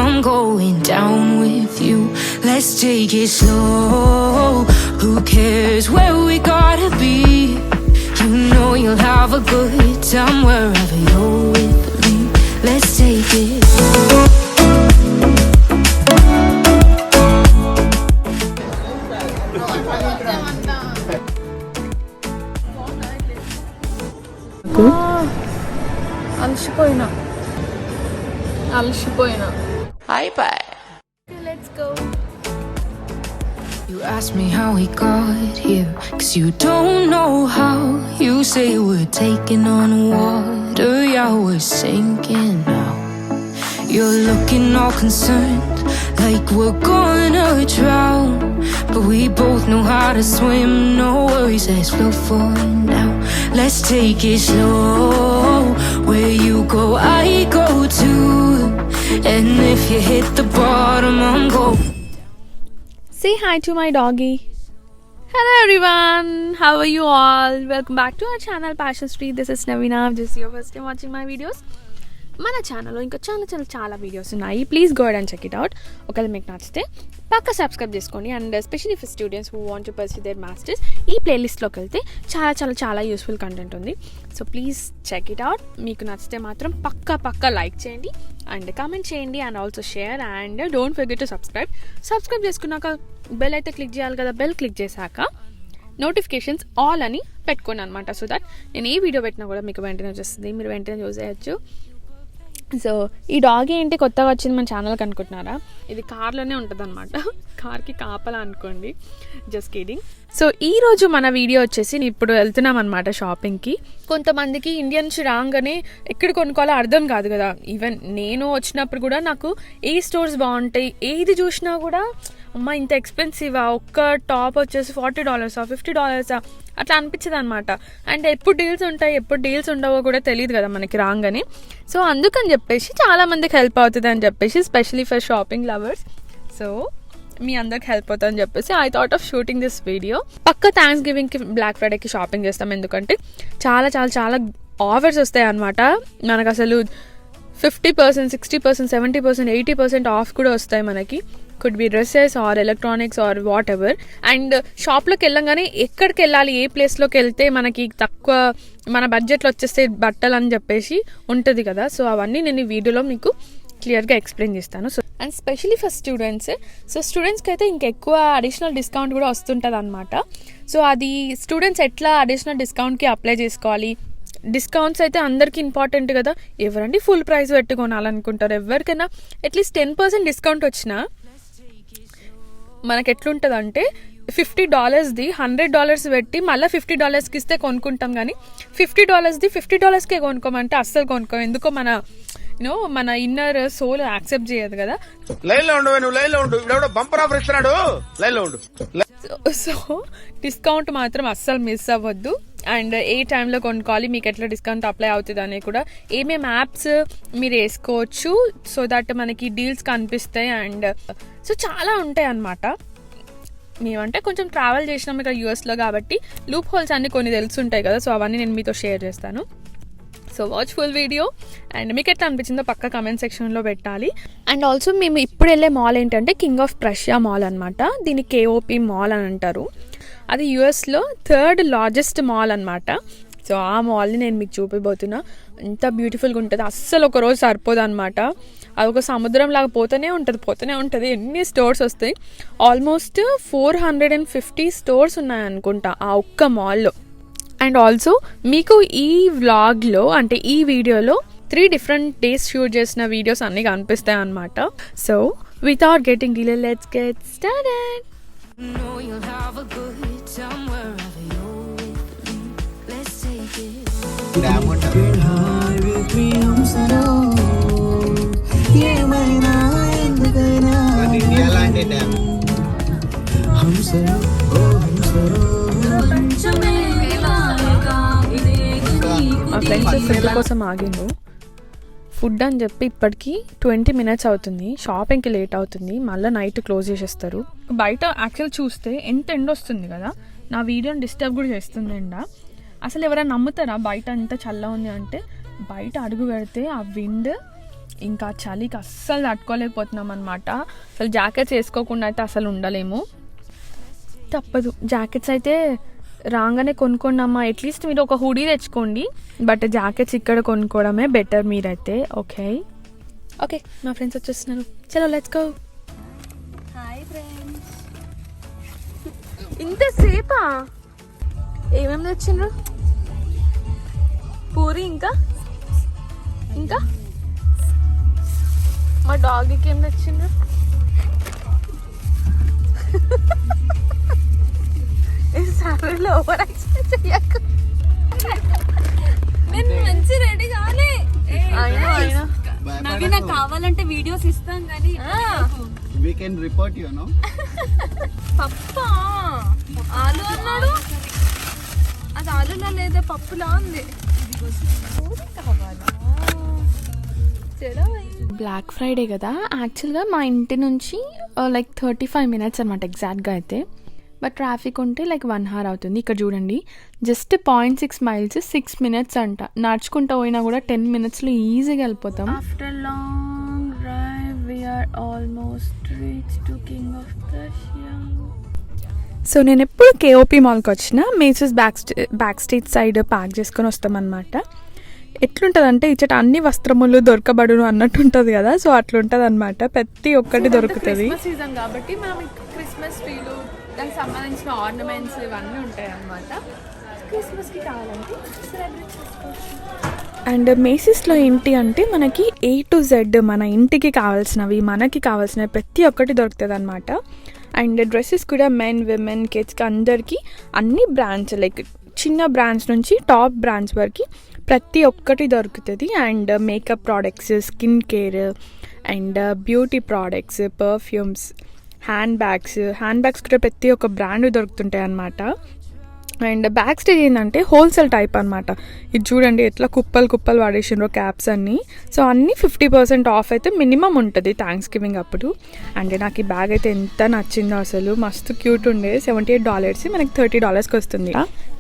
I'm going down with you. Let's take it slow. Who cares where we gotta be? You know you'll have a good time wherever you're with me. Let's take it slow. అలసిపోయినా Bye. Let's go. You ask me how we got here, 'cause you don't know how. You say we're taking on water, yeah, we're sinking now. You're looking all concerned, like we're gonna drown. But we both know how to swim, no worries, let's flow for now. Let's take it slow, where you go, I go too. And if you hit the bottom, I'm going. Say hi to my doggy. Hello everyone, how are you all? Welcome back to our channel Passion Street. This is Navina. If this is your first time watching my videos, మన ఛానల్లో ఇంకా చాలా videos ఉన్నాయి. Please go and check it out. ఒకవేళ మీకు నచ్చితే పక్కా subscribe చేసుకోండి. And especially for students who want to pursue their masters, ఈ ప్లేలిస్ట్లోకి వెళ్తే చాలా యూస్ఫుల్ కంటెంట్ ఉంది. So please check it out. మీకు నచ్చితే మాత్రం పక్కా లైక్ చేయండి అండ్ కామెంట్ చేయండి and also share and don't forget to subscribe చేసుకున్నాక బెల్ అయితే క్లిక్ చేయాలి కదా. బెల్ క్లిక్ చేశాక నోటిఫికేషన్స్ ఆల్ అని పెట్టుకోండి అనమాట. సో దట్ నేను ఏ వీడియో పెట్టినా కూడా మీకు వెంటనే వచ్చేస్తుంది, మీరు వెంటనే చూసేయచ్చు. సో ఈ డాగ్ ఏంటి కొత్తగా వచ్చింది మన ఛానల్కి అనుకుంటున్నారా? ఇది కార్లోనే ఉంటుంది అనమాట. కార్కి కాపలా అనుకోండి, జస్ట్ కిడింగ్. సో ఈరోజు మన వీడియో వచ్చేసి ఇప్పుడు వెళ్తున్నాం అనమాట షాపింగ్కి. కొంతమందికి ఇండియన్స్ రాగానే ఎక్కడ కొనుక్కోవాలో అర్థం కాదు కదా. ఈవెన్ నేను వచ్చినప్పుడు కూడా నాకు ఏ స్టోర్స్ బాగుంటాయి, ఏది చూసినా కూడా అమ్మ ఇంత ఎక్స్పెన్సివా, ఒక్క టాప్ వచ్చేసి $40, $50 అట్లా అనిపించదు అనమాట. అండ్ ఎప్పుడు డీల్స్ ఉంటాయి, ఎప్పుడు డీల్స్ ఉండవో కూడా తెలియదు కదా మనకి రాగానే. సో అందుకని చెప్పేసి చాలామందికి హెల్ప్ అవుతుంది అని చెప్పేసి, specially for shopping lovers. So మీ అందరికి హెల్ప్ అవుతుందని చెప్పేసి I thought of shooting this video. పక్క థ్యాంక్స్ గివింగ్కి, బ్లాక్ ఫ్రైడేకి షాపింగ్ చేస్తాం. ఎందుకంటే చాలా ఆఫర్స్ వస్తాయి అనమాట. మనకు అసలు 50%, 60%, 70%, 80% ఆఫ్ కూడా వస్తాయి మనకి. Could be dresses or electronics or whatever. And షాప్లోకి వెళ్ళంగానే ఎక్కడికి వెళ్ళాలి, ఏ ప్లేస్లోకి వెళ్తే మనకి తక్కువ మన బడ్జెట్లో వచ్చేస్తే బట్టలు అని చెప్పేసి ఉంటుంది కదా. సో అవన్నీ నేను ఈ వీడియోలో మీకు క్లియర్గా ఎక్స్ప్లెయిన్ చేస్తాను. So and specially for students. So స్టూడెంట్స్కి అయితే ఇంకెక్కువ అడిషనల్ డిస్కౌంట్ కూడా వస్తుంటుంది అనమాట. సో అది స్టూడెంట్స్ ఎట్లా అడిషనల్ డిస్కౌంట్కి అప్లై చేసుకోవాలి. డిస్కౌంట్స్ అయితే అందరికీ ఇంపార్టెంట్ కదా. ఎవరండి ఫుల్ ప్రైస్ పెట్టి కొనాలనుకుంటారు? ఎవరికైనా అట్లీస్ట్ 10% డిస్కౌంట్ వచ్చినా మనకి ఎట్లుంటుంది అంటే $50ది $100 పెట్టి మళ్ళీ $50కి ఇస్తే కొనుక్కుంటాం. కానీ $50ది $50కే కొనుక్కోమంటే అస్సలు కొనుక్కోం. ఎందుకో మన ఇన్నర్ సోల్ యాక్సెప్ట్ చేయదు కదా. సో డిస్కౌంట్ మాత్రం అస్సలు మిస్ అవ్వద్దు. అండ్ ఏ టైంలో కొనుక్కోవాలి, మీకు ఎట్లా డిస్కౌంట్ అప్లై అవుతుంది అని కూడా, ఏమేమి యాప్స్ మీరు వేసుకోవచ్చు సో దట్ మనకి డీల్స్ కనిపిస్తాయి. అండ్ సో చాలా ఉంటాయి అన్నమాట. మేమంటే కొంచెం ట్రావెల్ చేసినాం ఇక్కడ యూఎస్లో కాబట్టి లూప్ హోల్స్ అన్ని కొన్ని తెలుసుంటాయి కదా. సో అవన్నీ నేను మీతో షేర్ చేస్తాను. So watch full video. And మీకు ఎట్లా అనిపించిందో పక్క కమెంట్ సెక్షన్లో పెట్టాలి. అండ్ ఆల్సో మేము ఇప్పుడు వెళ్ళే మాల్ ఏంటంటే కింగ్ ఆఫ్ ప్రషియా మాల్ అనమాట. దీన్ని KOP మాల్ అని అంటారు. అది యూఎస్లో 3rd లార్జెస్ట్ మాల్ అనమాట. సో ఆ మాల్ని నేను మీకు చూపిపోతున్నా. ఎంత బ్యూటిఫుల్గా ఉంటుంది, అస్సలు ఒక రోజు సరిపోదు అనమాట. అది ఒక సముద్రం లాగా పోతూనే ఉంటుంది. ఎన్ని స్టోర్స్ వస్తాయి, ఆల్మోస్ట్ 450 స్టోర్స్ ఉన్నాయనుకుంటా ఆ ఒక్క మాల్లో. అండ్ ఆల్సో మీకు ఈ వ్లాగ్లో అంటే ఈ వీడియోలో 3 డిఫరెంట్ డేస్ షూట్ చేసిన వీడియోస్ అన్నీ కనిపిస్తాయి అన్నమాట. So without getting delay let's get started. మా ఫ్రెండ్స్ ఫుడ్ కోసం ఆగిండు. ఫుడ్ అని చెప్పి ఇప్పటికి 20 minutes అవుతుంది. షాపింగ్కి లేట్ అవుతుంది, మళ్ళీ నైట్ క్లోజ్ చేసేస్తారు. బయట యాక్చువల్ చూస్తే ఎంత ఎండ వస్తుంది కదా, నా వీడియోని డిస్టర్బ్ కూడా చేస్తుంది ఎండ. అసలు ఎవరైనా నమ్ముతారా బయట ఎంత చల్ల ఉంది అంటే? బయట అడుగు పెడితే ఆ విండ్ ఇంకా చలికి అస్సలు తట్టుకోలేకపోతున్నాం అనమాట. అసలు జాకెట్స్ వేసుకోకుండా అయితే అసలు ఉండలేము. తప్పదు, జాకెట్స్ అయితే రాగానే కొనుక్కోండి అమ్మా. అట్లీస్ట్ మీరు ఒక హుడీ తెచ్చుకోండి, బట్ జాకెట్స్ ఇక్కడ కొనుక్కోవడమే బెటర్ మీరైతే. ఓకే ఓకే, మా ఫ్రెండ్స్ వచ్చేస్తున్నారు. చలో లెట్స్ గో. Hi friends. ఇంతసేపా? ఏమేమి తెచ్చిండ్రు? పూరి ఇంకా ఇంకా మా డాగ్కి ఏం తెచ్చిండ్రు? సారీలో ఓవర్ యాక్షన్ చెయ్యకు. నేను మంచి రెడీ కాలే. అయినా నవీన కావాలంటే వీడియోస్ ఇస్తాం కానీ we can report you know. పప్పా ఆలు అన్నాడు, అది ఆలులా లేదా పప్పులా ఉంది. బ్లాక్ ఫ్రైడే కదా, యాక్చువల్గా మా ఇంటి నుంచి లైక్ 35 minutes అనమాట ఎగ్జాక్ట్గా అయితే. బట్ ట్రాఫిక్ ఉంటే లైక్ 1 hour అవుతుంది. ఇక్కడ చూడండి, జస్ట్ 0.6 miles 6 minutes అంట. నడుచుకుంటూ పోయినా కూడా 10 minutesలో ఈజీగా వెళ్ళిపోతాం. After long drive we are almost reach to King of Prussia. So నేను ఎప్పుడు కేఓపీ మాల్కి వచ్చినా Macy's back street side park చేసుకొని వస్తామన్నమాట. ఎట్లుంటుందంటే ఇచ్చట అన్ని వస్త్రములు దొరకబడును అన్నట్టు ఉంటుంది కదా, సో అట్లుంటుంది అనమాట. ప్రతి ఒక్కటి దొరుకుతుంది. సీజన్ కాబట్టి మనం క్రిస్మస్ ట్రీలు, దానికి సంబంధించిన ఆర్నమెంట్స్ ఇవన్నీ ఉంటాయి అన్నమాట. క్రిస్మస్కి కావాలంటే సెలబ్రేట్ చేసుకోవచ్చు. అండ్ మేసిస్లో ఏంటి అంటే మనకి A to Z మన ఇంటికి కావాల్సినవి, మనకి కావాల్సినవి ప్రతి ఒక్కటి దొరుకుతుంది అనమాట. అండ్ డ్రెస్సెస్ కూడా మెన్, విమెన్, కిడ్స్కి అందరికీ అన్ని బ్రాండ్స్, లైక్ చిన్న బ్రాండ్స్ నుంచి టాప్ బ్రాండ్స్ వరకు ప్రతి ఒక్కటి దొరుకుతుంది. And makeup products, skin care, and beauty products, perfumes, hand bags కూడా ప్రతి ఒక్క బ్రాండ్ దొరుకుతుంటాయి అన్నమాట. అండ్ బ్యాక్ స్టేజ్ ఏంటంటే హోల్సేల్ టైప్ అనమాట. ఇది చూడండి ఎట్లా కుప్పలు పడేసిండ్రో క్యాప్స్ అన్నీ. సో అన్నీ 50% ఆఫ్ అయితే మినిమం ఉంటుంది థ్యాంక్స్ గివింగ్ అప్పుడు. అండ్ నాకు ఈ బ్యాగ్ అయితే ఎంత నచ్చిందో, అసలు మస్తు క్యూట్ ఉండే. $78 మనకి $30కి వస్తుంది.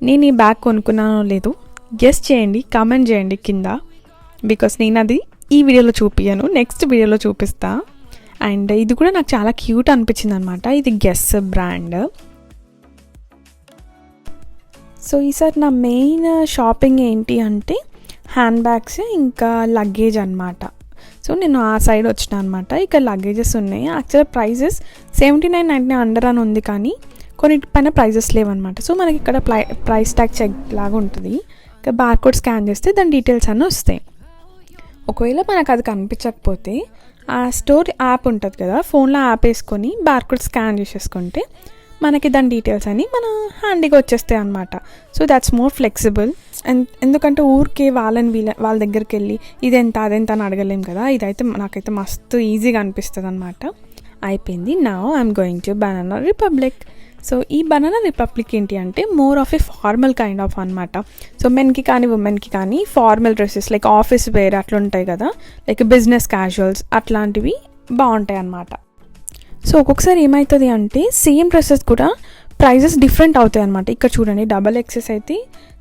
నేను ఈ బ్యాగ్ కొనుక్కున్నానో లేదు గెస్ చేయండి, కామెంట్ చేయండి కింద. బికాస్ నేను అది ఈ వీడియోలో చూపించాను, నెక్స్ట్ వీడియోలో చూపిస్తా. అండ్ ఇది కూడా నాకు చాలా క్యూట్ అనిపించింది అనమాట. ఇది గెస్ బ్రాండ్. సో ఈసారి నా మెయిన్ షాపింగ్ ఏంటి అంటే హ్యాండ్ బ్యాగ్స్ ఇంకా లగేజ్ అనమాట. సో నేను ఆ సైడ్ వచ్చిన అనమాట. ఇక్కడ లగేజెస్ ఉన్నాయి. యాక్చువల్గా ప్రైజెస్ $79.99 అండర్ అని ఉంది, కానీ కొన్నిటిపైన ప్రైజెస్ లేవన్నమాట. సో మనకి ఇక్కడ ప్రైస్ ట్యాగ్ చెక్ లాగా ఉంటుంది. ఇక్కడ బార్కోడ్ స్కాన్ చేస్తే దాని డీటెయిల్స్ అన్నీ వస్తాయి. ఒకవేళ మనకు అది కనిపించకపోతే ఆ స్టోర్ యాప్ ఉంటుంది కదా, ఫోన్లో యాప్ వేసుకొని బార్కోడ్ స్కాన్ చేసేసుకుంటే మనకి దాని డీటెయిల్స్ అని మన హ్యాండీగా వచ్చేస్తాయి అనమాట. So that's more flexible. And ఎందుకంటే ఊరికే వాళ్ళ దగ్గరికి వెళ్ళి ఇదెంత అదెంత అని అడగలేం కదా. ఇదైతే నాకైతే మస్తు ఈజీగా అనిపిస్తుంది అనమాట. అయిపోయింది. Now I'm going to Banana Republic. So ఈ బనానా రిపబ్లిక్ ఏంటి అంటే more of a formal kind of అనమాట. సో మెన్కి కానీ ఉమెన్కి కానీ formal dresses like office wear అట్లా ఉంటాయి కదా, లైక్ బిజినెస్ క్యాజువల్స్ అట్లాంటివి బాగుంటాయి అన్నమాట. సో ఒక్కొక్కసారి ఏమవుతుంది అంటే సేమ్ డ్రెస్సెస్ కూడా ప్రైజెస్ డిఫరెంట్ అవుతాయి అనమాట. ఇక్కడ చూడండి XXS అయితే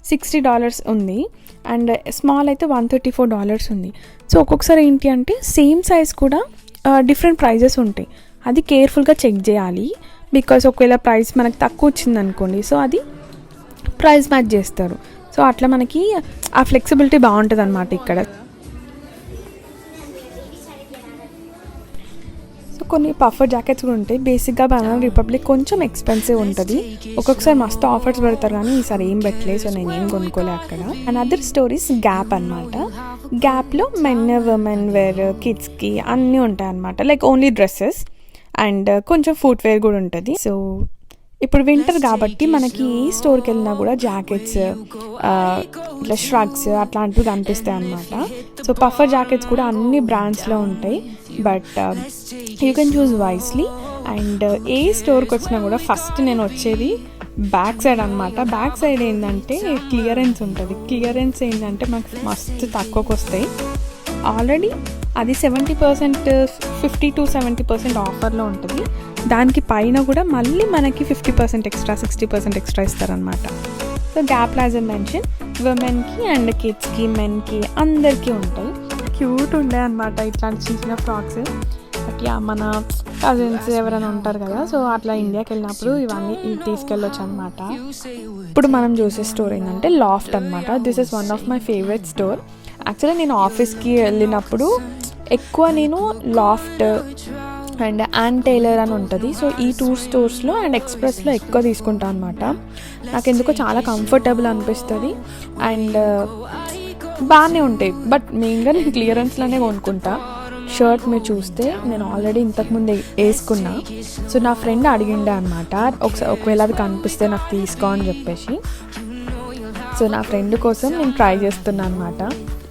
$60 ఉంది, అండ్ స్మాల్ అయితే $134 ఉంది. సో ఒక్కొక్కసారి ఏంటి అంటే సేమ్ సైజ్ కూడా డిఫరెంట్ ప్రైజెస్ ఉంటాయి. అది కేర్ఫుల్గా చెక్ చేయాలి. బికాస్ ఒకవేళ ప్రైస్ మనకు తక్కువ వచ్చింది అనుకోండి, సో అది ప్రైస్ మ్యాచ్ చేస్తారు. సో అట్లా మనకి ఆ ఫ్లెక్సిబిలిటీ బాగుంటుంది అనమాట ఇక్కడ. సో కొన్ని పఫర్ జాకెట్స్ కూడా ఉంటాయి. బేసిక్గా బనానా రిపబ్లిక్ కొంచెం ఎక్స్పెన్సివ్ ఉంటుంది. ఒక్కొక్కసారి మస్తు ఆఫర్స్ పెడతారు, కానీ ఈసారి ఏం పెట్టలేదు. సో నేను ఏం కొనుక్కోలే అక్కడ. అండ్ అదర్ స్టోరీస్ గ్యాప్ అనమాట. గ్యాప్లో మెన్, ఉమెన్ వేర్, కిడ్స్కి అన్నీ ఉంటాయి అనమాట. లైక్ ఓన్లీ డ్రెస్సెస్ అండ్ కొంచెం ఫుట్వేర్ కూడా ఉంటుంది. సో ఇప్పుడు వింటర్ కాబట్టి మనకి ఏ స్టోర్కి వెళ్ళినా కూడా జాకెట్స్, ఇట్లా ష్రగ్స్ అట్లాంటివి కనిపిస్తాయి అన్నమాట. సో పఫర్ జాకెట్స్ కూడా అన్ని బ్రాండ్స్లో ఉంటాయి, but you can choose wisely. And ఏ స్టోర్కి వచ్చినా కూడా ఫస్ట్ నేను వచ్చేది బ్యాక్ సైడ్ అనమాట. బ్యాక్ సైడ్ ఏంటంటే క్లియరెన్స్ ఉంటుంది. క్లియరెన్స్ ఏంటంటే మనకు మస్తు తక్కువకి వస్తాయి. ఆల్రెడీ అది 70%, 50 to 70% ఆఫర్లో ఉంటుంది. దానికి పైన కూడా మళ్ళీ మనకి 50% ఎక్స్ట్రా, 60% ఎక్స్ట్రా ఇస్తారనమాట. So gap as a mention ఉమెన్కి అండ్ కిడ్స్కి, మెన్కి అందరికీ ఉంటాయి. క్యూట్ ఉండే అనమాట ఇట్లాంటి చిన్న చిన్న ఫ్రాక్స్. అట్లా మన కజిన్స్ ఎవరైనా ఉంటారు కదా, సో అట్లా ఇండియాకి వెళ్ళినప్పుడు ఇవన్నీ తీసుకెళ్ళొచ్చు అనమాట. ఇప్పుడు మనం చూసే స్టోర్ ఏంటంటే లాఫ్ట్ అనమాట. This is one of my favourite store. Actually నేను ఆఫీస్కి వెళ్ళినప్పుడు ఎక్కువ నేను లాఫ్ట్ అండ్ యాన్ టైలర్ అని ఉంటుంది, సో ఈ 2 స్టోర్స్లో అండ్ ఎక్స్ప్రెస్లో ఎక్కువ తీసుకుంటాను అనమాట. నాకు ఎందుకో చాలా కంఫర్టబుల్ అనిపిస్తుంది అండ్ బాగానే ఉంటాయి. బట్ మెయిన్గా నేను క్లియరెన్స్లోనే కొనుక్కుంటా. షర్ట్ మీరు చూస్తే నేను ఆల్రెడీ ఇంతకుముందు వేసుకున్నా. సో నా ఫ్రెండ్ అడిగిండే అనమాట, ఒకవేళ అది కనిపిస్తే నాకు తీసుకో అని చెప్పేసి. సో నా ఫ్రెండ్ కోసం నేను ట్రై చేస్తున్నా అనమాట.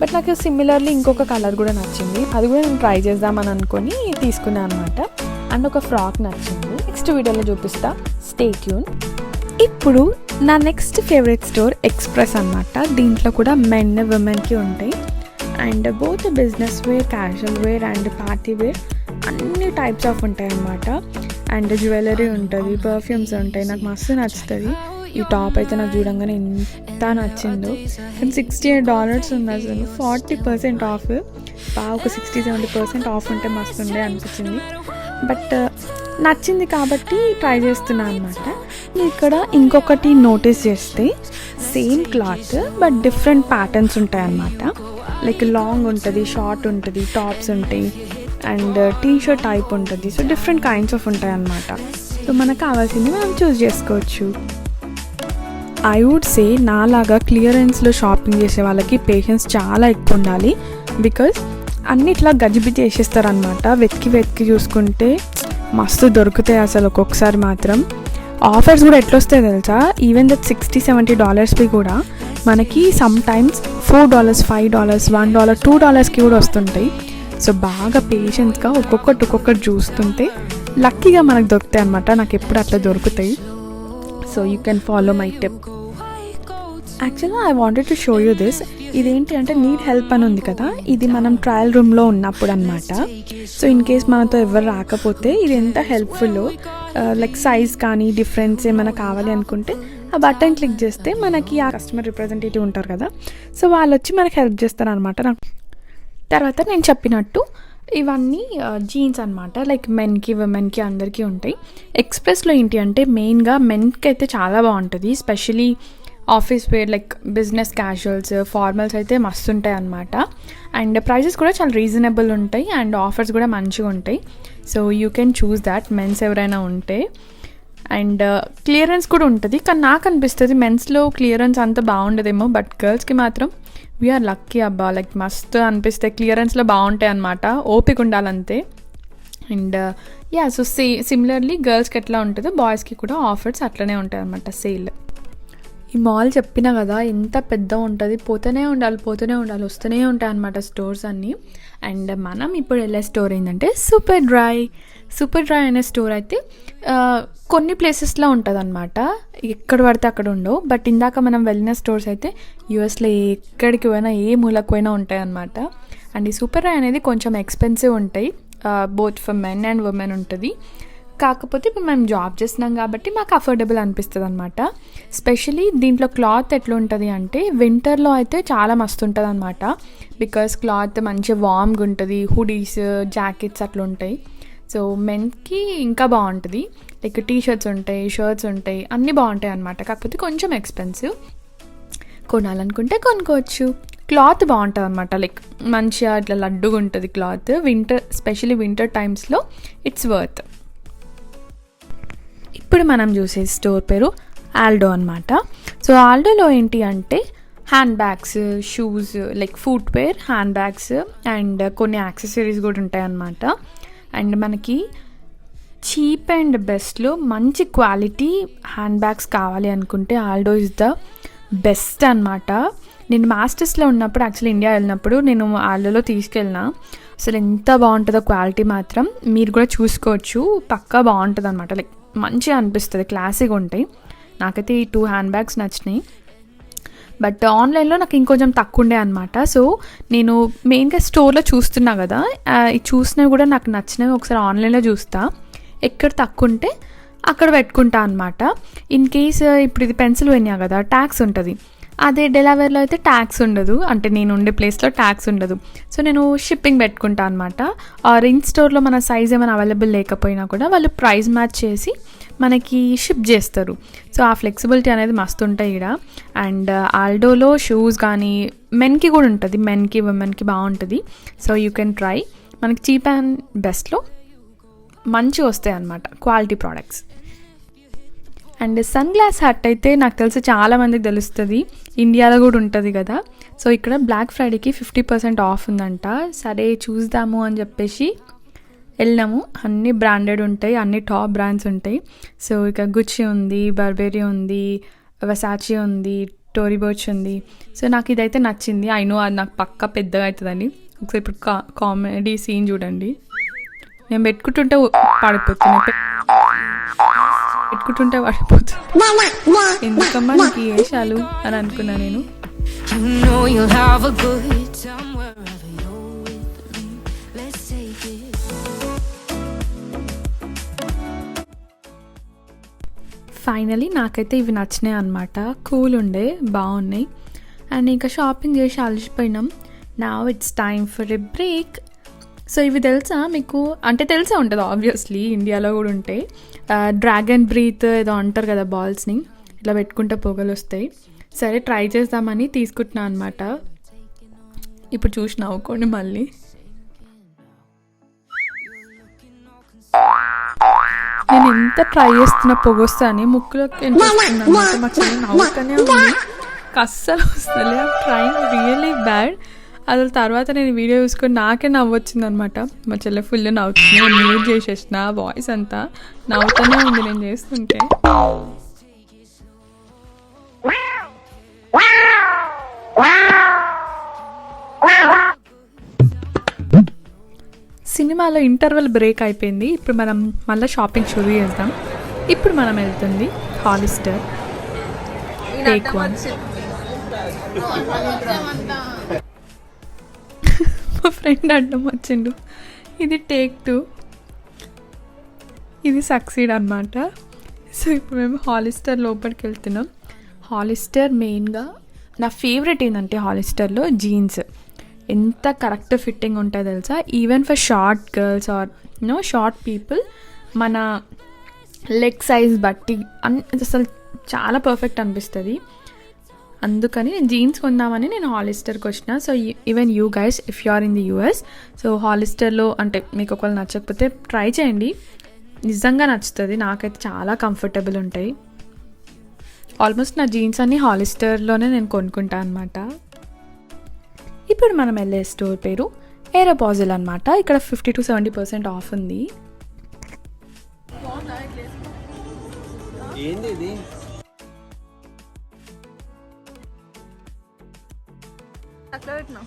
బట్ నాకు సిమిలర్లీ ఇంకొక కలర్ కూడా నచ్చింది, అది కూడా నేను ట్రై చేద్దామని అనుకొని తీసుకున్నాను అనమాట. అండ్ ఒక ఫ్రాక్ నచ్చింది, నెక్స్ట్ వీడియోలో చూపిస్తా, స్టే ట్యూన్. ఇప్పుడు నా నెక్స్ట్ ఫేవరెట్ స్టోర్ ఎక్స్ప్రెస్ అనమాట. దీంట్లో కూడా మెన్ ఉమెన్కి ఉంటాయి and both business wear, casual wear and party wear అన్ని టైప్స్ ఆఫ్ ఉంటాయి అన్నమాట. అండ్ జ్యువెలరీ ఉంటుంది, పర్ఫ్యూమ్స్ ఉంటాయి. నాకు మస్తు నచ్చుతుంది. ఈ టాప్ అయితే నాకు చూడంగానే ఎంత నచ్చిందో. కానీ $68 ఉంది, అసలు 40% ఆఫ్. బాగా ఒక 60-70% ఆఫ్ ఉంటే మస్తు ఉండే అనిపించింది. బట్ నచ్చింది కాబట్టి ట్రై చేస్తున్నాను అనమాట. ఇక్కడ ఇంకొకటి నోటీస్ చేస్తే same cloth but different patterns ఉంటాయి అన్నమాట. లైక్ లాంగ్ ఉంటుంది, షార్ట్ ఉంటుంది, టాప్స్ ఉంటాయి అండ్ టీషర్ట్ టైప్ ఉంటుంది. సో డిఫరెంట్ కైండ్స్ ఆఫ్ ఉంటాయి అన్నమాట. సో మనకు కావాల్సింది మనం చూస్ చేసుకోవచ్చు. ఐ వుడ్ సే నాలాగా క్లియరెన్స్లో షాపింగ్ చేసే వాళ్ళకి పేషెన్స్ చాలా ఎక్కువ ఉండాలి. బికాజ్ అన్ని ఇట్లా గజిబిజి చేసేస్తారనమాట. వెతికి చూసుకుంటే మస్తు దొరుకుతాయి అసలు. ఒక్కొక్కసారి మాత్రం ఆఫర్స్ కూడా ఎట్లా వస్తాయి తెలుసా, ఈవెన్ దట్ $60-70 కూడా మనకి సమ్ టైమ్స్ $4, $5, $1, $2కి కూడా వస్తుంటాయి. సో బాగా పేషెన్స్గా ఒక్కొక్కటి చూస్తుంటే లక్కీగా మనకు దొరుకుతాయి అనమాట. నాకు ఎప్పుడు అట్లా దొరుకుతాయి. So you can follow my tip. యాక్చువల్గా I wanted to show you this. ఇదేంటి అంటే నీడ్ హెల్ప్ అని ఉంది కదా, ఇది మనం ట్రయల్ రూమ్లో ఉన్నప్పుడు అనమాట. సో ఇన్ కేస్ మనతో ఎవరు రాకపోతే ఇది ఎంత హెల్ప్ఫుల్. లైక్ సైజ్ కానీ డిఫరెన్స్ ఏమైనా కావాలి అనుకుంటే ఆ బటన్ క్లిక్ చేస్తే మనకి ఆ కస్టమర్ రిప్రజెంటేటివ్ ఉంటారు కదా, సో వాళ్ళు వచ్చి మనకి హెల్ప్ చేస్తారు అనమాట. తర్వాత నేను చెప్పినట్టు ఇవన్నీ జీన్స్ అనమాట. లైక్ మెన్కి ఉమెన్కి అందరికీ ఉంటాయి. ఎక్స్ప్రెస్లో ఏంటి అంటే మెయిన్గా మెన్కి అయితే చాలా బాగుంటుంది. Specially office wear like business casuals, formals అయితే మస్తు ఉంటాయి అన్నమాట. అండ్ ప్రైజెస్ కూడా చాలా రీజనబుల్ ఉంటాయి అండ్ ఆఫర్స్ కూడా మంచిగా ఉంటాయి. So you can choose that men's ఎవరైనా ఉంటే. అండ్ క్లియరెన్స్ కూడా ఉంటుంది, కానీ నాకు అనిపిస్తుంది మెన్స్లో క్లియరెన్స్ అంత బాగుండదేమో. బట్ గర్ల్స్కి మాత్రం వీఆర్ లక్కీ అబ్బా, లైక్ మస్తు అనిపిస్తాయి. క్లియరెన్స్లో బాగుంటాయి అన్నమాట, ఓపిక ఉండాలంతే. అండ్ సో సిమిలర్లీ గర్ల్స్కి ఎట్లా ఉంటుందో బాయ్స్కి కూడా ఆఫర్స్ అట్లనే ఉంటాయి అన్నమాట, సేల్. ఈ మాల్ చెప్పినా కదా ఎంత పెద్ద ఉంటుంది, పోతూనే ఉండాలి, వస్తూనే ఉంటాయి అన్నమాట స్టోర్స్ అన్నీ. అండ్ మనం ఇప్పుడు వెళ్ళే స్టోర్ ఏంటంటే సూపర్ డ్రై అనే స్టోర్ అయితే కొన్ని ప్లేసెస్లో ఉంటుంది అనమాట, ఎక్కడ పడితే అక్కడ ఉండవు. బట్ ఇందాక మనం వెళ్ళిన స్టోర్స్ అయితే యూఎస్లో ఎక్కడికి పోయినా ఏ మూలకు పోయినా ఉంటాయి అన్నమాట. అండ్ ఈ సూపర్ డ్రై అనేది కొంచెం ఎక్స్పెన్సివ్ ఉంటాయి, both for men and women ఉంటుంది. కాకపోతే ఇప్పుడు మేము జాబ్ చేస్తున్నాం కాబట్టి మాకు అఫోర్డబుల్ అనిపిస్తుంది అనమాట. స్పెషలీ దీంట్లో క్లాత్ ఎట్లా ఉంటుంది అంటే వింటర్లో అయితే చాలా మస్తు ఉంటుంది అనమాట. బికాస్ క్లాత్ మంచిగా వామ్గా ఉంటుంది, హుడీస్, జాకెట్స్ అట్లా ఉంటాయి. సో మెన్కి ఇంకా బాగుంటుంది, లైక్ టీషర్ట్స్ ఉంటాయి, షర్ట్స్ ఉంటాయి, అన్నీ బాగుంటాయి అనమాట. కాకపోతే కొంచెం ఎక్స్పెన్సివ్. కొనాలనుకుంటే కొనుక్కోవచ్చు. క్లాత్ బాగుంటుంది అనమాట, లైక్ మంచిగా ఇట్లా లడ్డుగా ఉంటుంది క్లాత్. స్పెషలీ వింటర్ టైమ్స్లో ఇట్స్ వర్త్. ఇప్పుడు మనం చూసే స్టోర్ పేరు ఆల్డో అనమాట. సో ఆల్డోలో ఏంటి అంటే hand bags, shoes, like footwear, hand bags and కొన్ని యాక్సెసరీస్ కూడా ఉంటాయి అన్నమాట. అండ్ మనకి చీప్ అండ్ బెస్ట్లో మంచి క్వాలిటీ హ్యాండ్ బ్యాగ్స్ కావాలి అనుకుంటే ఆల్డో ఇస్ ద బెస్ట్ అనమాట. నేను మాస్టర్స్లో ఉన్నప్పుడు, యాక్చువల్లీ ఇండియా వెళ్ళినప్పుడు నేను ఆల్డోలో తీసుకెళ్ళిన. అసలు ఎంత బాగుంటుందో క్వాలిటీ మాత్రం మీరు కూడా చూసుకోవచ్చు, పక్కా బాగుంటుంది అనమాట. లైక్ మంచిగా అనిపిస్తుంది, క్లాసిక్గా ఉంటాయి. నాకైతే ఈ 2 హ్యాండ్ బ్యాగ్స్ నచ్చినాయి. బట్ ఆన్లైన్లో నాకు ఇంకొంచెం తక్కువ ఉండే అనమాట. సో నేను మెయిన్గా స్టోర్లో చూస్తున్నా కదా, చూసినవి కూడా నాకు నచ్చినవి ఒకసారి ఆన్లైన్లో చూస్తా, ఎక్కడ తక్కువ ఉంటే అక్కడ పెట్టుకుంటా అనమాట. ఇన్ కేస్ ఇప్పుడు ఇది పెన్సిల్వేనియా కదా, ట్యాక్స్ ఉంటుంది. అదే డెలావేర్లో అయితే ట్యాక్స్ ఉండదు, అంటే నేను ఉండే ప్లేస్లో ట్యాక్స్ ఉండదు. సో నేను షిప్పింగ్ పెట్టుకుంటా అనమాట. ఆర్ ఇన్ స్టోర్లో మన సైజ్ ఏమైనా అవైలబుల్ లేకపోయినా కూడా వాళ్ళు ప్రైస్ మ్యాచ్ చేసి మనకి షిప్ చేస్తారు. సో ఆ ఫ్లెక్సిబిలిటీ అనేది మస్తు ఉంటాయి ఇక్కడ. అండ్ ఆల్డోలో షూస్ కానీ మెన్కి కూడా ఉంటుంది, మెన్కి ఉమెన్కి బాగుంటుంది. So you can try. మనకి చీప్ అండ్ బెస్ట్లో మంచిగా వస్తాయి అన్నమాట quality products. And sun glass hat అయితే నాకు తెలిసి చాలామందికి తెలుస్తుంది, ఇండియాలో కూడా ఉంటుంది కదా. సో ఇక్కడ బ్లాక్ ఫ్రైడేకి 50% ఆఫ్ ఉందంట. సరే చూద్దాము అని చెప్పేసి వెళ్ళినాము. అన్ని బ్రాండెడ్ ఉంటాయి, అన్ని టాప్ బ్రాండ్స్ ఉంటాయి. సో ఇక గుచ్చి ఉంది, బర్బెరీ ఉంది, వెసాచి ఉంది, టోరీ బర్చ్ ఉంది. సో నాకు ఇదైతే నచ్చింది. ఐ నో అది నాకు పక్కా పెద్దగా అవుతుందని. ఒకసారి ఇప్పుడు కామెడీ సీన్ చూడండి. నేను పెట్టుకుంటుంటే పడిపోతున్నా, పెట్టుకుంటుంటే పడిపోతున్నా, ఎందుకమ్మా నీకు వేషాలు అని అనుకున్నా నేను. You know you'll have a good time wherever you're with me. Let's take it. Finally నాకైతే ఇవి నచ్చినాయి అనమాట. కూల్ ఉండే, బాగున్నాయి. అండ్ ఇంకా షాపింగ్ చేసి అలసిపోయినాం. Now it's time for a break. So ఇవి తెలుసా మీకు? అంటే తెలిసే ఉంటుంది ఆబ్వియస్లీ, ఇండియాలో కూడా ఉంటాయి. డ్రాగన్ బ్రీత్ ఏదో అంటారు కదా, బాల్స్ని ఇట్లా పెట్టుకుంటే పొగలు వస్తాయి. సరే ట్రై చేద్దామని తీసుకుంటున్నా అనమాట. ఇప్పుడు చూసి నవ్వుకోండి మళ్ళీ. నేను ఎంత ట్రై చేస్తున్నా పొగొస్తా అని, ముక్కులోకి మా చెల్లి నవ్వుతూనే ఉంది, అస్సలు వస్తలే. Trying really bad. అసలు తర్వాత నేను వీడియో చూసుకొని నాకే నవ్వొచ్చింది అనమాట. మా చెల్లె ఫుల్ నవ్వుతుంది, మ్యూట్ చేసేసిన, వాయిస్ అంతా నవ్వుతూనే ఉంది నేను చేస్తుంటే. సినిమాలో ఇంటర్వెల్ బ్రేక్ అయిపోయింది. ఇప్పుడు మనం మళ్ళీ షాపింగ్ షురూ చేద్దాం. ఇప్పుడు మనం వెళ్తుంది హాలిస్టర్ టేక్ 1. మా ఫ్రెండ్ అడ్డం వచ్చిండు. ఇది టేక్ 2, ఇది సక్సీడ్ అనమాట. సో ఇప్పుడు మేము హాలిస్టర్ లోపలికి వెళ్తున్నాం. హాలిస్టర్ మెయిన్గా నా ఫేవరెట్ ఏంటంటే హాలిస్టర్లో జీన్స్ ఎంత కరెక్ట్ ఫిట్టింగ్ ఉంటుందో తెలుసా. Even for short girls or short people మన లెగ్ సైజ్ బట్టి అసలు చాలా పర్ఫెక్ట్ అనిపిస్తుంది. అందుకని నేను జీన్స్ కొందామని నేను హాలిస్టర్కి వచ్చిన. So even you guys if you are in the US, so హాలిస్టర్లో అంటే మీకు ఒకవేళ నచ్చకపోతే ట్రై చేయండి, నిజంగా నచ్చుతుంది. నాకైతే చాలా కంఫర్టబుల్ ఉంటాయి. ఆల్మోస్ట్ నా జీన్స్ అన్నీ హాలిస్టర్లోనే నేను కొనుక్కుంటాను అనమాట. ఇప్పుడు మనం వెళ్ళే స్టోర్ పేరు ఏరోపాజిల్ అనమాట. ఇక్కడ 50 to 70% ఆఫ్ ఉంది. ఏంది ఇది? అట్లా పెట్టినా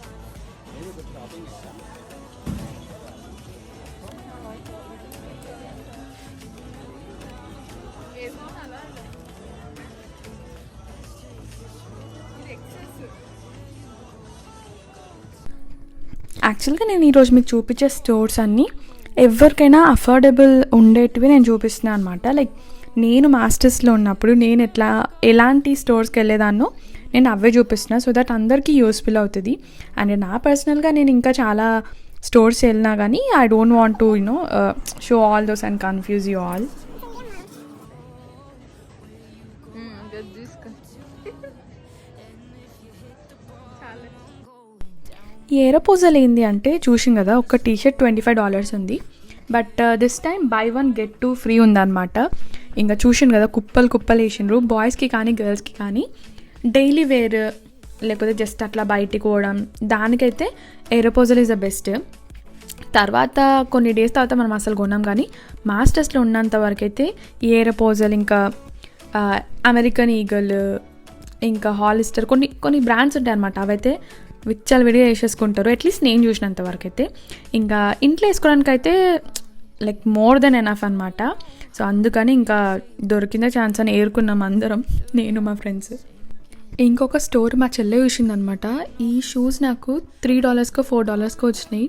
యాక్చువల్గా నేను ఈరోజు మీకు చూపించే స్టోర్స్ అన్నీ ఎవరికైనా అఫోర్డబుల్ ఉండేటివి నేను చూపిస్తున్నాను అనమాట. లైక్ నేను మాస్టర్స్లో ఉన్నప్పుడు నేను ఎలాంటి స్టోర్స్కి వెళ్ళేదాన్నో నేను అవే చూపిస్తున్నా, సో దట్ అందరికీ యూస్ఫుల్ అవుతుంది. అండ్ నా పర్సనల్గా నేను ఇంకా చాలా స్టోర్స్ వెళ్ళినా కానీ I don't want to show all those and confuse you all. ఈ ఏరోపోజల్ ఏంది అంటే చూసిన కదా, ఒక టీషర్ట్ $25 ఉంది. But this time by 1 get 2 free ఉందన్నమాట. ఇంకా చూసిన కదా కుప్పలు వేసిండ్రు. బాయ్స్కి కానీ గర్ల్స్కి కానీ డైలీ వేర్ లేకపోతే జస్ట్ అట్లా బయటికి పోవడం దానికైతే ఏరోపోజల్ ఈజ్ ద బెస్ట్. తర్వాత కొన్ని డేస్ తర్వాత మనం అసలు కొన్నాం, కానీ మాస్టర్స్లో ఉన్నంత వరకు అయితే ఈ ఏరోపోజల్ ఇంకా అమెరికన్ ఈగల్ ఇంకా హాలిస్టర్ కొన్ని బ్రాండ్స్ ఉంటాయి అన్నమాట. అవైతే విచ్చలు విడిగా వేసేసుకుంటారు, అట్లీస్ట్ నేను చూసినంత వరకు అయితే. ఇంకా ఇంట్లో వేసుకోవడానికి అయితే లైక్ మోర్ దెన్ ఎనఫ్ అనమాట. సో అందుకని ఇంకా దొరికిన ఛాన్స్ అని ఏరుకున్నాం అందరం, నేను మా ఫ్రెండ్స్. ఇంకొక స్టోర్ మా చెల్లె చూసిందనమాట. ఈ షూస్ నాకు $3కో $4కో వచ్చినాయి.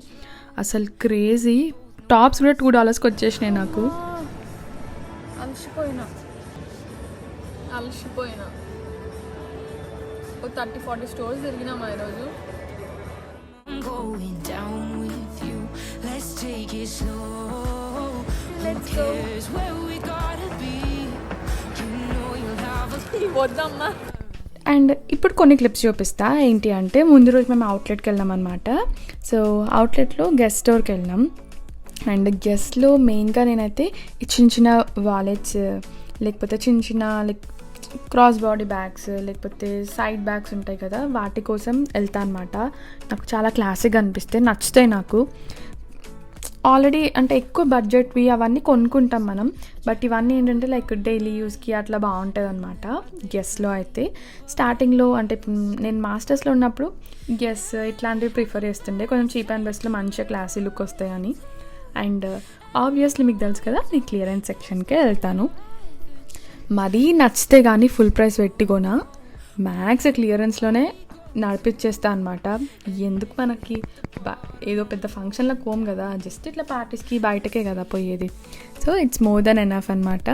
అసలు క్రేజీ. టాప్స్ కూడా $2కి వచ్చేసినాయి నాకు. అలసిపోయినా 30-40 స్టోర్స్ తిరిగినాం ఈరోజు. I'm going down with you. Let's take it slow. Let's Who go. cares where we gotta be? You know you'll have a వద్దమ్మా. అండ్ ఇప్పుడు కొన్ని క్లిప్స్ చూపిస్తా. ఏంటి అంటే ముందు రోజు మేము అవుట్లెట్కి వెళ్ళాం అనమాట. సో అవుట్లెట్లో గెస్ట్ స్టోర్కి వెళ్ళాం. అండ్ గెస్ట్లో మెయిన్గా నేనైతే ఈ చిన్న చిన్న వాలెట్స్, లేకపోతే చిన్న చిన్న లైక్ క్రాస్ బాడీ బ్యాగ్స్, లేకపోతే సైడ్ బ్యాగ్స్ ఉంటాయి కదా, వాటి కోసం వెళ్తా అనమాట. నాకు చాలా క్లాసిక్గా అనిపిస్తాయి, నచ్చుతాయి నాకు. ఆల్రెడీ అంటే ఎక్కువ బడ్జెట్వి అవన్నీ కొనుక్కుంటాం మనం, బట్ ఇవన్నీ ఏంటంటే లైక్ డైలీ యూస్కి అట్లా బాగుంటుంది అనమాట. గెస్లో అయితే స్టార్టింగ్లో అంటే నేను మాస్టర్స్లో ఉన్నప్పుడు గెస్ ఇట్లాంటివి ప్రిఫర్ చేస్తుండే, కొంచెం చీప్ అండ్ బెస్ట్లో మంచిగా క్లాసీ లుక్ వస్తాయని. అండ్ ఆబ్వియస్లీ మీకు తెలుసు కదా, నేను క్లియరెన్స్ సెక్షన్కే వెళ్తాను. మరీ నచ్చితే కానీ ఫుల్ ప్రైస్ పెట్టుకోనా, మ్యాక్స్ క్లియరెన్స్లోనే నడిపించేస్తా అనమాట. ఎందుకు మనకి ఏదో పెద్ద ఫంక్షన్లకు పోం కదా, జస్ట్ ఇట్లా పార్టీస్కి బయటకే కదా పోయేది. So it's more than enough అనమాట.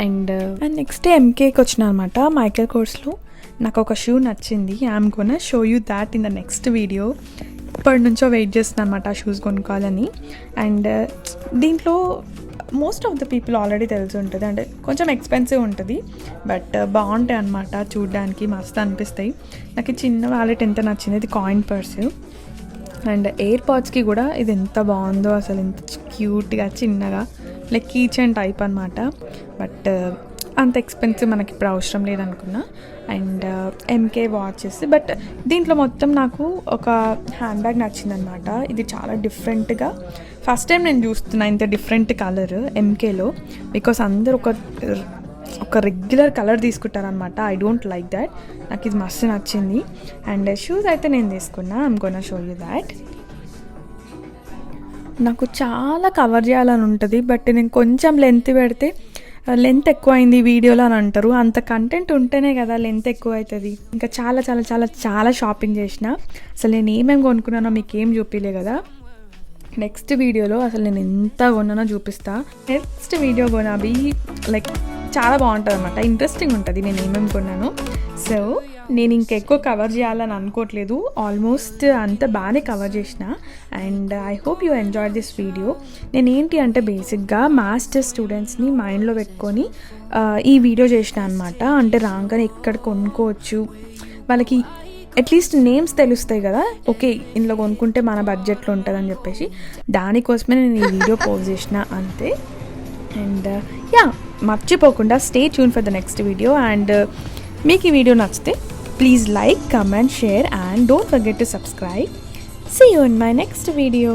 అండ్ నెక్స్ట్ డే ఎంకేకి వచ్చిన అనమాట. మైకేల్ కోర్స్లో నాకు ఒక షూ నచ్చింది. I'm gonna show you that in the next video. ఇప్పటి నుంచో వెయిట్ చేస్తున్నాను అనమాట ఆ షూస్ కొనుక్కోవాలని. అండ్ దీంట్లో most of the people already తెలిసి ఉంటుంది, అంటే కొంచెం ఎక్స్పెన్సివ్ ఉంటుంది, బట్ బాగుంటాయి అనమాట, చూడడానికి మస్తు అనిపిస్తాయి. నాకు చిన్న వ్యాలెట్ ఎంత నచ్చింది, ఇది కాయిన్ పర్స్. అండ్ ఎయిర్ పాడ్స్కి కూడా ఇది ఎంత బాగుందో అసలు, ఎంత క్యూట్గా చిన్నగా లైక్ కీ చైన్ టైప్ అనమాట. బట్ అంత ఎక్స్పెన్సివ్ మనకి ఇప్పుడు అవసరం లేదనుకున్నా. అండ్ ఎంకే వాచెస్, బట్ దీంట్లో మొత్తం నాకు ఒక హ్యాండ్ బ్యాగ్ నచ్చిందనమాట. ఇది చాలా డిఫరెంట్గా, ఫస్ట్ టైం నేను చూస్తున్నా ఇంత డిఫరెంట్ కలర్ ఎంకేలో, బికాస్ అందరు ఒక రెగ్యులర్ కలర్ తీసుకుంటారనమాట. ఐ డోంట్ లైక్ దాట్, నాకు ఇది మస్తు నచ్చింది. అండ్ షూస్ అయితే నేను తీసుకున్నా, I'm gonna show you that. నాకు చాలా కవర్ చేయాలని ఉంటుంది, బట్ నేను కొంచెం లెంత్ పెడితే లెంత్ ఎక్కువ అయింది వీడియోలో అని అంటారు. అంత కంటెంట్ ఉంటేనే కదా లెంత్ ఎక్కువ అవుతుంది. ఇంకా చాలా చాలా చాలా చాలా షాపింగ్ చేసిన, అసలు నేను ఏమేమి కొనుక్కున్నానో మీకు ఏం చూపిలే కదా. నెక్స్ట్ వీడియోలో అసలు నేను ఎంత కొన్నానో చూపిస్తా. నెక్స్ట్ వీడియో కొనాబి లైక్ చాలా బాగుంటుంది అనమాట, ఇంట్రెస్టింగ్ ఉంటుంది నేను ఏమేమి కొన్నాను. సో నేను ఇంకెక్కువ కవర్ చేయాలని అనుకోవట్లేదు, ఆల్మోస్ట్ అంత బాగానే కవర్ చేసిన. And I hope you enjoy this video. నేను ఏంటి అంటే బేసిక్గా మాస్టర్ స్టూడెంట్స్ని మైండ్లో పెట్టుకొని ఈ వీడియో చేసిన అనమాట. అంటే రాగానే ఎక్కడ కొనుక్కోవచ్చు, వాళ్ళకి అట్లీస్ట్ నేమ్స్ తెలుస్తాయి కదా, ఓకే ఇందులో కొనుక్కుంటే మన బడ్జెట్లో ఉంటుందని చెప్పేసి, దానికోసమే నేను ఈ వీడియో పోస్ట్ చేసిన అంతే. అండ్ యా, మర్చిపోకుండా stay tune for the next video. And మీకు ఈ వీడియో నచ్చితే please like, comment, share, and don't forget to subscribe. See you in my next video.